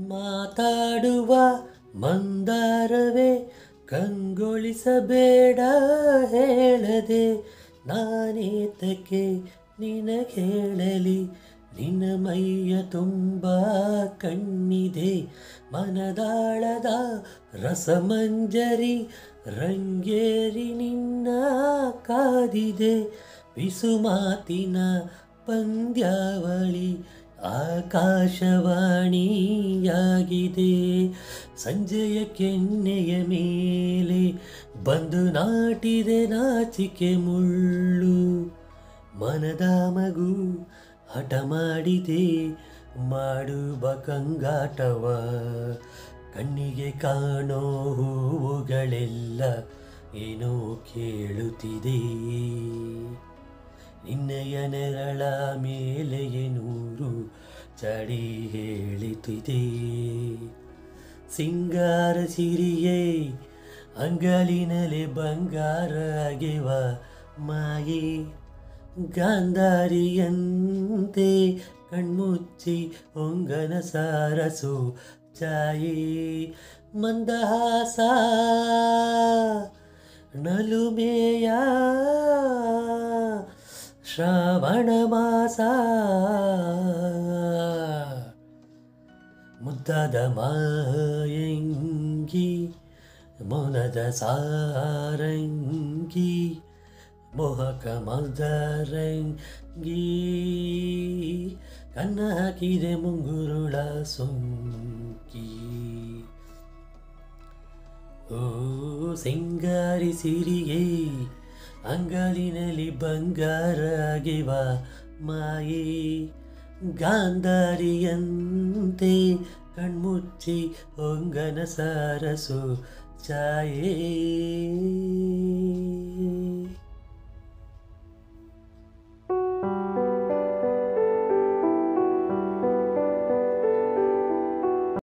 ಮಾತಾಡುವ ಮಂದಾರವೇ ಕಂಗೊಳಿಸಬೇಡ ಹೇಳದೆ ನಾನೇತಕ್ಕೆ ನಿನಗೇಳಲಿ ನಿನ್ನ ಮೈಯ ತುಂಬ ಕಣ್ಣಿದೆ ಮನದಾಳದ ರಸಮಂಜರಿ ರಂಗೇರಿ ನಿನ್ನ ಕಾದಿದೆ ಪಿಸುಮಾತಿನ ಪಂದ್ಯಾವಳಿ ಆಕಾಶವಾಣಿಯಾಗಿದೆ ಸಂಜೆಯ ಕೆನ್ನೆಯ ಮೇಲೆ ಬಂದು ನಾಟಿದೆ ನಾಚಿಕೆ ಮುಳ್ಳು ಮನದ ಮಗು ಹಠ ಮಾಡಿದೆ ಮಾಡುವ ಕಂಗಾಟವ ಕಣ್ಣಿಗೆ ಕಾಣೋ ಹೂವುಗಳೆಲ್ಲ ಏನೋ ಕೇಳುತ್ತಿದೆ ನಿನ್ನಯ ನೆರಳ ಮೇಲೆಯೇ ನೂರು ಚಡಿ ಹೇಳುತ್ತಿದೆ ಸಿಂಗಾರ ಸಿರಿಯೇ ಅಂಗಲಿನಲ್ಲಿ ಬಂಗಾರ ಅಗೆವ ಮಾಯೆ ಗಾಂಧಾರಿಯಂತೆ ಕಣ್ಮುಚ್ಚಿ ಹೊಂಗನ ಸಾರಸು ಛಾಯೆ ಮಂದಹಾಸ ನಲುಮೆಯ ಶ್ರಾವಣ ಮಾಸ ಮುದ್ದಾದ ಮಾಯಂಗಿ ಮೌನದ ಸಾರಂಗಿ ಮೋಹಕ ಮದರಂಗಿ ಕನ್ನ ಹಾಕಿದೆ ಮುಂಗುರುಳ ಸೊಂಕಿ ಓ ಸಿಂಗಾರಿ ಸಿರಿಯೇ ಅಂಗಲಿನಲ್ಲಿ ಬಂಗಾರ ಅಗೆವ ಮಾಯೆ ಗಾಂಧಾರಿಯಂತೆ ಕಣ್ಮುಚ್ಚಿ ಹೊಂಗನ ಸಾರಸು ಛಾಯೆ